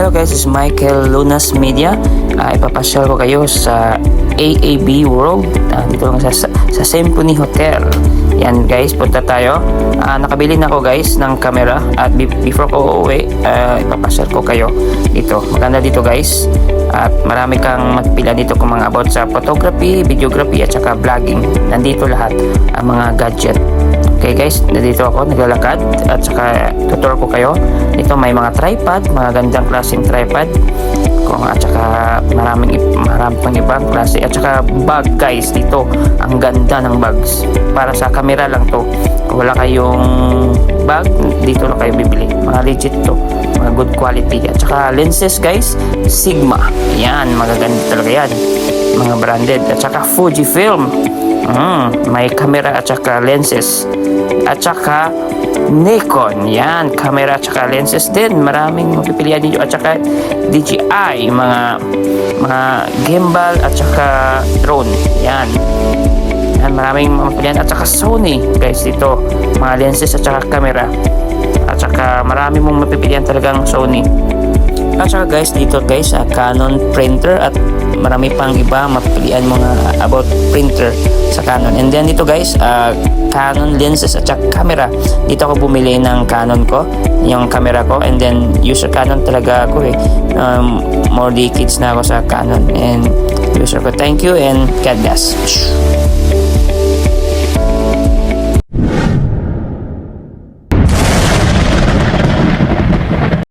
Hello guys, this is Michael Lunas Media. Ipapasyal ko kayo sa AAB World. Dito lang sa Symphony Hotel. Yan guys, punta tayo. Nakabili na ako guys ng camera. At before ko uuwi, ipapasyal ko kayo dito. Maganda dito guys. At marami kang magpila dito kung mga about sa photography, videography at saka vlogging. Nandito lahat ang mga gadget. Okay guys, nandito ako naglalakad at saka tutor ko kayo. Dito may mga tripod, mga gandang klaseng tripod. At saka maraming pang ibang klase. At saka bag guys, dito ang ganda ng bags. Para sa camera lang to. Kung wala kayong bag, dito lang kayo bibili. Mga legit to, mga good quality. At saka lenses guys, Sigma. Yan, magaganda talaga yan. Mga branded. At saka Fujifilm. May camera at saka lenses. At saka Nikon, yan, camera at saka lenses din. Maraming mapipilian dito. At saka DJI, mga gimbal at saka drone. Yan, maraming mapipilian. At saka Sony guys dito, mga lenses at saka camera. At saka marami mong mapipilian talagang Sony. At saka guys dito guys, Canon printer at marami pang iba mapipilian mo na about printer sa Canon. And then dito guys, Canon lenses at saka camera. Dito ako bumili ng Canon ko, yung camera ko, and then user Canon talaga ako more decades na ako sa Canon and user ko. Thank you and God bless.